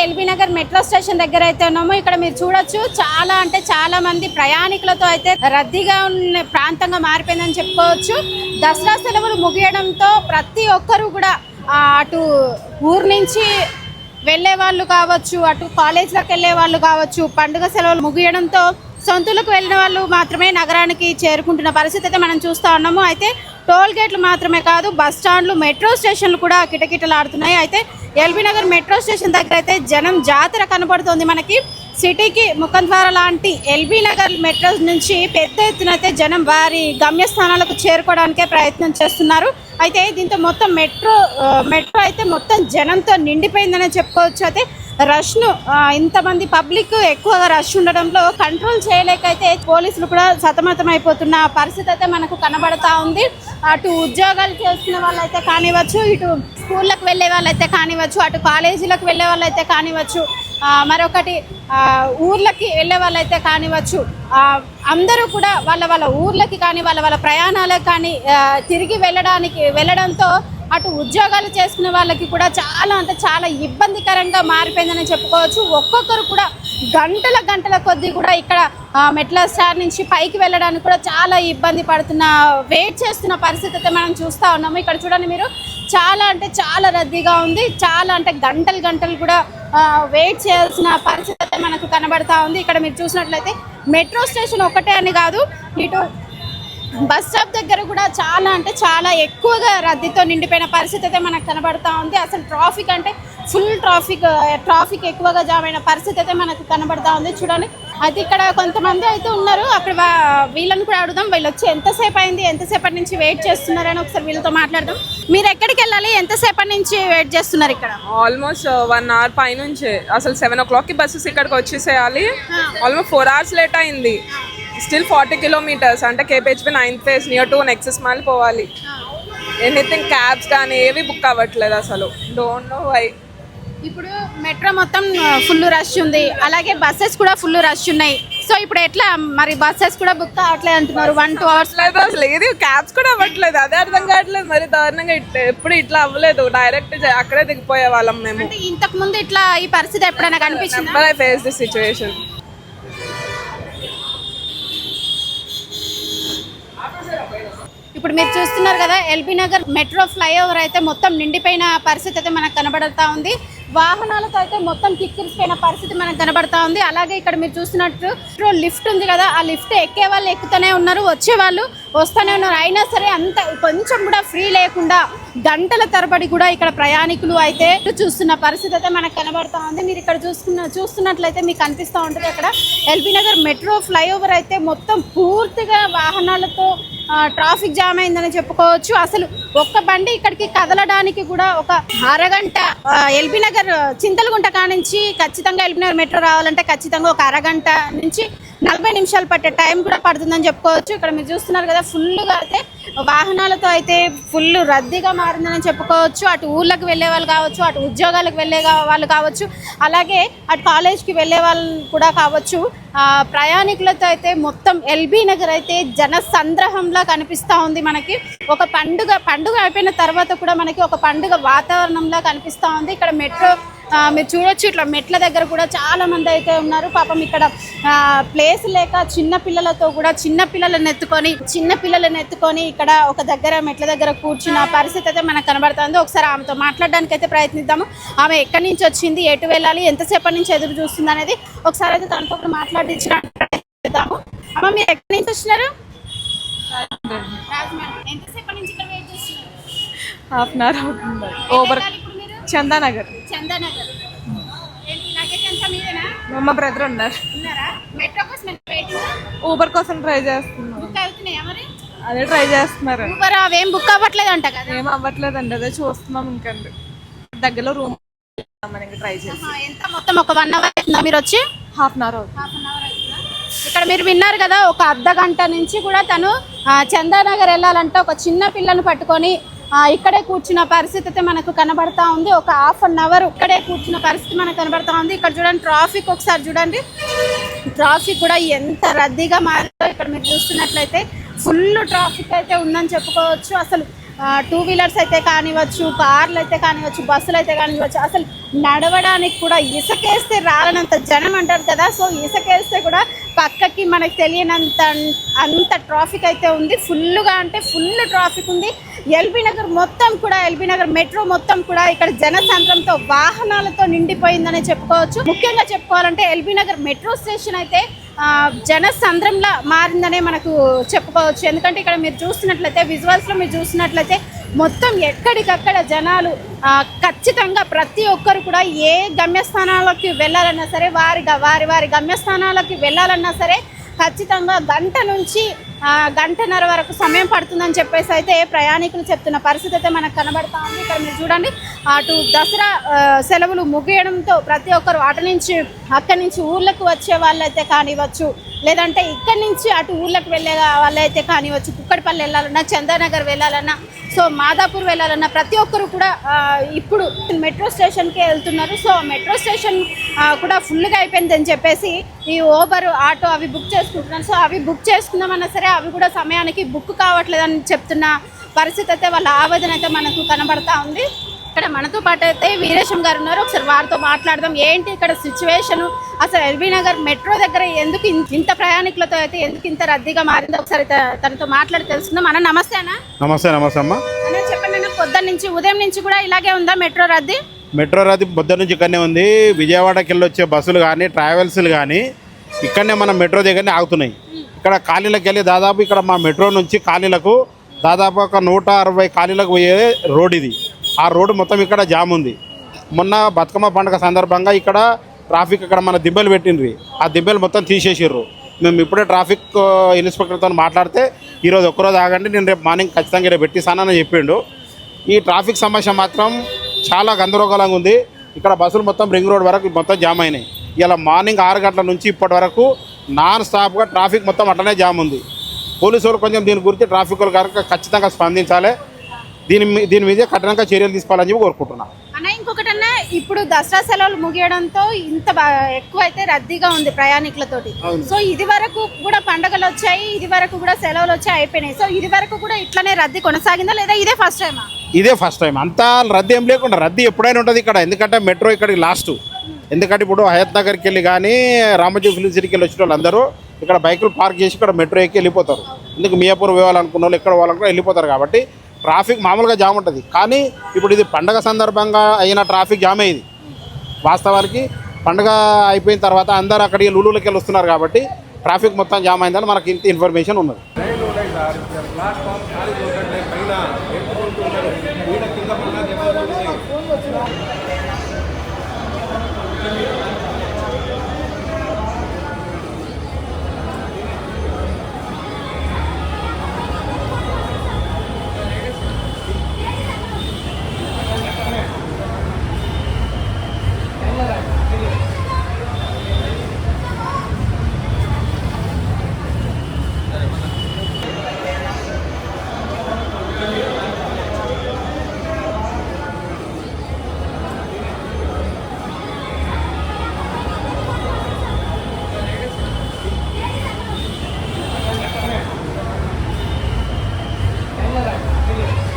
LB Nagar metro station దగ్గర అయితే ఉన్నాము. ఇక్కడ మీరు చూడొచ్చు చాలా అంటే చాలా మంది ప్రయాణికులతో అయితే రద్దీగా ఉన్న ప్రాంతంగా మారిపోయిందని చెప్పుకోవచ్చు. దసరా సెలవులు ముగియడంతో ప్రతి ఒక్కరు కూడా అటు ఊరు నుంచి వెళ్ళే వాళ్ళు కావచ్చు, అటు కాలేజ్లకు వెళ్ళే వాళ్ళు కావచ్చు, పండుగ సెలవులు ముగియడంతో సొంతలకు వెళ్ళిన వాళ్ళు మాత్రమే నగరానికి చేరుకుంటున్న పరిస్థితి అయితే మనం చూస్తూ ఉన్నాము. అయితే టోల్ గేట్లు మాత్రమే కాదు, బస్ స్టాండ్లు, మెట్రో స్టేషన్లు కూడా కిటకిటలాడుతున్నాయి. అయితే ఎల్బీ నగర్ మెట్రో స్టేషన్ దగ్గర అయితే జనం జాతర కనబడుతోంది. మనకి సిటీకి ముఖద్వార లాంటి ఎల్బీ నగర్ మెట్రో నుంచి పెద్ద ఎత్తున అయితే జనం వారి గమ్యస్థానాలకు చేరుకోవడానికే ప్రయత్నం చేస్తున్నారు. అయితే దీంతో మొత్తం మెట్రో అయితే మొత్తం జనంతో నిండిపోయిందనే చెప్పుకోవచ్చు. అయితే రష్ను ఇంతమంది పబ్లిక్ ఎక్కువగా రష్ ఉండడంలో కంట్రోల్ చేయలేకైతే పోలీసులు కూడా సతమతం అయిపోతున్న పరిస్థితి అయితే మనకు కనబడతా ఉంది. అటు ఉద్యోగాలు చేస్తున్న వాళ్ళైతే కానివ్వచ్చు, ఇటు స్కూళ్ళకు వెళ్ళే వాళ్ళైతే కానివ్వచ్చు, అటు కాలేజీలకు వెళ్ళే వాళ్ళైతే కానివ్వచ్చు, మరొకటి ఊర్లకి వెళ్ళే వాళ్ళైతే కానివ్వచ్చు, అందరూ కూడా వాళ్ళ ఊర్లకి కానీ వాళ్ళ ప్రయాణాలకు కానీ తిరిగి వెళ్ళడంతో అటు ఉద్యోగాలు చేసుకునే వాళ్ళకి కూడా చాలా అంటే చాలా ఇబ్బందికరంగా మారిపోయిందని చెప్పుకోవచ్చు. ఒక్కొక్కరు కూడా గంటల కొద్దీ కూడా ఇక్కడ మెట్ల స్టాండ్ నుంచి పైకి వెళ్ళడానికి కూడా చాలా ఇబ్బంది వెయిట్ చేస్తున్న పరిస్థితి అయితే మనం చూస్తూ ఉన్నాము. ఇక్కడ చూడండి మీరు, చాలా అంటే చాలా రద్దీగా ఉంది. చాలా అంటే గంటలు కూడా వెయిట్ చేయాల్సిన పరిస్థితి అయితే మనకు కనబడతా ఉంది. ఇక్కడ మీరు చూసినట్లయితే మెట్రో స్టేషన్ ఒకటే అని కాదు, ఇటు బస్ స్టాప్ దగ్గర కూడా చాలా అంటే చాలా ఎక్కువగా రద్దీతో నిండిపోయిన పరిస్థితి అయితే మనకు కనబడతా ఉంది. అసలు ట్రాఫిక్ అంటే ఫుల్ ట్రాఫిక్ ఎక్కువగా జామ్ అయిన పరిస్థితి అయితే మనకు కనబడతా ఉంది. చూడండి, అయితే ఇక్కడ కొంతమంది అయితే ఉన్నారు. అక్కడ వీళ్ళని కూడా అడుగుదాం, వీళ్ళు వచ్చి ఎంతసేపటి నుంచి వెయిట్ చేస్తున్నారని ఒకసారి వీళ్ళతో మాట్లాడదాం. మీరు ఎక్కడికి వెళ్ళాలి, ఎంతసేపటి నుంచి వెయిట్ చేస్తున్నారు ఇక్కడ? ఆల్మోస్ట్ 1 hour పైనుంచి. అసలు 7 o'clock బస్సెస్ ఇక్కడికి వచ్చేసేయాలి. ఆల్మోస్ట్ 4 hours లేట్ అయింది. స్టిల్ 40 kilometers అంటే KPHB 9th phase near to Nexus mall పోవాలి. ఎనీథింగ్ క్యాబ్స్ కానీ ఏవి బుక్ అవ్వట్లేదు అసలు. Don't know why. ఇప్పుడు మెట్రో మొత్తం ఫుల్ రష్ ఉంది, అలాగే బస్సెస్ కూడా ఫుల్ రష్ ఉన్నాయి. సో ఇప్పుడు ఎట్లా మరి బస్సెస్ కూడా బుక్ అవ్వట్లేదు అంటున్నారు. 1-2 hours లేదు అసలు, ఏది క్యాబ్స్ కూడా అవ్వట్లేదు. అదే అర్థం కావట్లేదు. మరి దారుణంగా ఎప్పుడు ఇట్లా అవ్వలేదు. డైరెక్ట్ అక్కడే దిగిపోయే వాళ్ళం మేము. ఇంతకు ముందు ఇట్లా ఈ పరిస్థితి ఎప్పుడైనా కనిపించిందా? I face this situation. ఇప్పుడు మీరు చూస్తున్నారు కదా, ఎల్బీ నగర్ మెట్రో ఫ్లైఓవర్ అయితే మొత్తం నిండిపోయిన పరిస్థితి అయితే మనకు కనబడతా ఉంది. వాహనాలతో అయితే మొత్తం కిక్కిరిసిపోయిన పరిస్థితి మనకు కనబడతా ఉంది. అలాగే ఇక్కడ మీరు చూసినట్టు లిఫ్ట్ ఉంది కదా, ఆ లిఫ్ట్ ఎక్కే వాళ్ళు ఎక్కుతూనే ఉన్నారు, వచ్చే వాళ్ళు వస్తూనే ఉన్నారు. అయినా సరే అంత కొంచెం కూడా ఫ్రీ లేకుండా గంటల తరబడి కూడా ఇక్కడ ప్రయాణికులు అయితే చూస్తున్న పరిస్థితి అయితే మనకు కనబడతా ఉంది. మీరు ఇక్కడ చూస్తున్నట్లయితే మీకు కనిపిస్తూ ఉంటుంది. అక్కడ ఎల్బీ నగర్ మెట్రో ఫ్లైఓవర్ అయితే మొత్తం పూర్తిగా వాహనాలతో ట్రాఫిక్ జామ్ అయిందని చెప్పుకోవచ్చు. అసలు ఒక్క బండి ఇక్కడికి కదలడానికి కూడా ఒక అరగంట, ఎల్బీ నగర్ చింతలగుంట కానించి ఖచ్చితంగా ఎల్బీ నగర్ మెట్రో రావాలంటే ఖచ్చితంగా ఒక అరగంట నుంచి 40 నిమిషాలు పట్టే టైం కూడా పడుతుందని చెప్పుకోవచ్చు. ఇక్కడ మీరు చూస్తున్నారు కదా, ఫుల్గా అయితే వాహనాలతో అయితే ఫుల్ రద్దీగా మారిందని చెప్పుకోవచ్చు. అటు ఊళ్ళకి వెళ్ళే వాళ్ళు కావచ్చు, అటు ఉద్యోగాలకు వెళ్ళే వాళ్ళు కావచ్చు, అలాగే అటు కాలేజ్కి వెళ్ళే వాళ్ళు కూడా కావచ్చు. ప్రయాణికులతో అయితే మొత్తం ఎల్బీ నగర్ అయితే జన సంద్రహంలా కనిపిస్తూ ఉంది. మనకి ఒక పండుగ అయిపోయిన తర్వాత కూడా మనకి ఒక పండుగ వాతావరణంలా కనిపిస్తూ ఉంది. ఇక్కడ మెట్రో మీరు చూడొచ్చు, ఇట్లా మెట్ల దగ్గర కూడా చాలా మంది అయితే ఉన్నారు. పాపం ఇక్కడ ప్లేస్ లేక చిన్న పిల్లలను ఎత్తుకొని ఇక్కడ ఒక దగ్గర మెట్ల దగ్గర కూర్చున్న పరిస్థితి అయితే మనకు కనబడుతుంది. ఒకసారి ఆమెతో మాట్లాడడానికి అయితే ప్రయత్నిద్దాము. ఆమె ఎక్కడి నుంచి వచ్చింది, ఎటు వెళ్ళాలి, ఎంతసేపటి నుంచి ఎదురు చూస్తుంది అనేది ఒకసారి అయితే తనతో మాట్లాడించాము. అమ్మ, మీరు ఎక్కడి నుంచి వచ్చినారు? ఎంతసేపటి నుంచి ఇక్కడ వెయిట్ చేస్తున్నారు? హాఫ్ అన్ అవర్ అవుతుంది. చందానగర్. మా బ్రదర్ ఉన్నారు. ఊబర్ కోసం ట్రై చేస్తున్నారు. అదే ట్రై చేస్తున్నారు. అవేం బుక్ అవ్వట్లేదు అంట కదా? ఏం అవ్వట్లేదండి, అదే చూస్తున్నాం. ఇంకండి దగ్గరలో రూమ్ ట్రై చేస్తాం. ఎంత మొత్తం ఒక 1 hour అవుతుందా మీరు వచ్చి? హాఫ్ అన్ అవర్ అవుతుంది. ఇక్కడ మీరు విన్నారు కదా, ఒక అర్ధ గంట నుంచి కూడా తను చందానగర్ వెళ్ళాలంటే ఒక చిన్న పిల్లను పట్టుకొని ఇక్కడే కూర్చున్న పరిస్థితి అయితే మనకు కనబడతా ఉంది. ఒక హాఫ్ అన్ అవర్ ఇక్కడే కూర్చున్న పరిస్థితి మనకు కనబడతా ఉంది. ఇక్కడ చూడండి ట్రాఫిక్, ఒకసారి చూడండి ట్రాఫిక్ కూడా ఎంత రద్దీగా మారిందో. ఇక్కడ మీరు చూస్తున్నట్లయితే ఫుల్ ట్రాఫిక్ అయితే ఉందని చెప్పుకోవచ్చు. అసలు టూ వీలర్స్ అయితే కానివ్వచ్చు, కార్లు అయితే కానివ్వచ్చు, బస్సులు అయితే కానివ్వచ్చు, అసలు నడవడానికి కూడా ఇసుకేస్తే రాలనంత జనం అంటారు కదా. సో ఇసుకేస్తే కూడా పక్కకి మనకు తెలియనంత అంత ట్రాఫిక్ అయితే ఉంది. ఫుల్గా అంటే ఫుల్ ట్రాఫిక్ ఉంది. ఎల్బీ నగర్ మొత్తం కూడా, ఎల్బీ నగర్ మెట్రో మొత్తం కూడా ఇక్కడ జనసంద్రంతో వాహనాలతో నిండిపోయిందని చెప్పుకోవచ్చు. ముఖ్యంగా చెప్పుకోవాలంటే ఎల్బీ నగర్ మెట్రో స్టేషన్ అయితే జనసంద్రంలా మారిందనే మనకు చెప్పుకోవచ్చు. ఎందుకంటే ఇక్కడ మీరు చూస్తున్నట్లయితే విజువల్స్లో మీరు చూస్తున్నట్లయితే మొత్తం ఎక్కడికక్కడ జనాలు ఖచ్చితంగా ప్రతి ఒక్కరు కూడా ఏ గమ్యస్థానాలకి వెళ్ళాలన్నా సరే వారి గమ్యస్థానాలకి వెళ్ళాలన్నా సరే ఖచ్చితంగా గంట నుంచి గంటన్నర వరకు సమయం పడుతుందని చెప్పేసి అయితే ప్రయాణికులు చెప్తున్న పరిస్థితి అయితే మనకు కనబడతా ఉంది. ఇక్కడ మీరు చూడండి, అటు దసరా సెలవులు ముగియడంతో ప్రతి ఒక్కరు అక్కడి నుంచి ఊళ్ళకు వచ్చే వాళ్ళైతే కానివ్వచ్చు, లేదంటే ఇక్కడి నుంచి అటు ఊళ్ళకి వెళ్ళే వాళ్ళైతే కానివ్వచ్చు, కుక్కడిపల్లి వెళ్ళాలన్నా, చందానగర్ వెళ్ళాలన్నా, సో మాదాపూర్ వెళ్ళాలన్నా ప్రతి ఒక్కరు కూడా ఇప్పుడు మెట్రో స్టేషన్కే వెళ్తున్నారు. సో మెట్రో స్టేషన్ కూడా ఫుల్గా అయిపోయిందని చెప్పేసి ఈ ఓబర్ ఆటో అవి బుక్ చేసుకుంటున్నారు. సో అవి బుక్ చేసుకుందామన్నా సరే అవి కూడా సమయానికి బుక్ కావట్లేదని చెప్తున్న పరిస్థితి అయితే వాళ్ళ ఆవేదన అయితే మనకు కనబడతా ఉంది. ఇక్కడ మనతో పాటు అయితే వీరేశం గారు ఉన్నారు. ఒకసారి వారితో మాట్లాడదాం. ఏంటి ఇక్కడ సిచ్యువేషన్, అసలు ఎల్బీ నగర్ మెట్రో దగ్గర ఎందుకు ఇంత ప్రయాణికులతో అయితే ఎందుకు ఇంత రద్దీగా మారిందో ఒకసారి తనతో మాట్లాడి తెలుసుకుందాం. అన్న నమస్తే అన్న. నమస్తే అమ్మ. అన్న చెప్పండి అన్న, పొద్దున్న నుంచి ఉదయం నుంచి కూడా ఇలాగే ఉందా మెట్రో రద్దీ? మెట్రో రద్దీ పొద్దున్న నుంచి ఇక్కడనే ఉంది. విజయవాడకి వెళ్ళి వచ్చే బస్సులు కానీ ట్రావెల్స్లు కానీ ఇక్కడనే మన మెట్రో దగ్గరనే ఆగుతున్నాయి. ఇక్కడ ఖాళీలకు వెళ్ళి దాదాపు ఇక్కడ మా మెట్రో నుంచి ఖాళీలకు దాదాపు ఒక 160 ఖాళీలకు పోయే రోడ్ ఇది. ఆ రోడ్డు మొత్తం ఇక్కడ జామ్ ఉంది. మొన్న బతుకమ్మ పండుగ సందర్భంగా ఇక్కడ ట్రాఫిక్ ఇక్కడ మన దిబ్బలు పెట్టిండ్రి, ఆ దిబ్బలు మొత్తం తీసేసిర్రు. మేము ఇప్పుడే ట్రాఫిక్ ఇన్స్పెక్టర్తో మాట్లాడితే ఈరోజు ఒక్కరోజు ఆగండి, నేను రేపు మార్నింగ్ ఖచ్చితంగా ఇక్కడ పెట్టిస్తానని చెప్పిండు. ఈ ట్రాఫిక్ సమస్య మాత్రం చాలా గందరగోళంగా ఉంది. ఇక్కడ బస్సులు మొత్తం రింగ్ రోడ్ వరకు మొత్తం జామ్ అయినాయి. ఇలా మార్నింగ్ 6 గంటల నుంచి ఇప్పటి వరకు నాన్ స్టాప్గా ట్రాఫిక్ మొత్తం అట్లనే జామ్ ఉంది. పోలీసు వాళ్ళు కొంచెం దీని గురించి ట్రాఫిక్ వాళ్ళు కనుక ఖచ్చితంగా స్పందించాలి. దీని మీద కఠినంగా చర్యలు తీసుకోవాలని చెప్పి కోరుకుంటున్నాను. అన్న ఇంకొకటన్నా, ఇప్పుడు దసరా సెలవులు ముగియడంతో ఇంత ఎక్కువ అయితే రద్దీగా ఉంది ప్రయాణికులతోటి. సో ఇది వరకు కూడా పండుగలు వచ్చాయి, ఇది వరకు కూడా సెలవులు వచ్చాయి, అయిపోయినాయి. సో ఇది వరకు కూడా ఇట్లనే రద్దీ కొనసాగిందా లేదా ఇదే ఫస్ట్ టైమా? ఇదే ఫస్ట్ టైం. అంతా రద్దీ ఏం లేకుండా రద్దీ ఎప్పుడైనా ఉంటుంది ఇక్కడ. ఎందుకంటే మెట్రో ఇక్కడికి లాస్ట్. ఎందుకంటే ఇప్పుడు హయత్ నగర్కి వెళ్ళి కానీ రామోజీ ఫిలిం సిటీకి వెళ్ళి వచ్చిన వాళ్ళందరూ ఇక్కడ బైకులు పార్క్ చేసి ఇక్కడ మెట్రో ఎక్కి వెళ్ళిపోతారు. ఎందుకు మియాపూర్ పోవాలనుకున్న వాళ్ళు ఎక్కడ పోవాలనుకున్నా వెళ్ళిపోతారు. కాబట్టి ట్రాఫిక్ మామూలుగా జామ్ ఉంటుంది. కానీ ఇప్పుడు ఇది పండగ సందర్భంగా అయిన ట్రాఫిక్ జామ్ అయ్యింది. వాస్తవానికి పండగ అయిపోయిన తర్వాత అందరూ అక్కడికి లూలులకి వెళ్ళి వస్తున్నారు కాబట్టి ట్రాఫిక్ మొత్తం జామ్ అయిందని మనకి ఇంత ఇన్ఫర్మేషన్ ఉన్నది.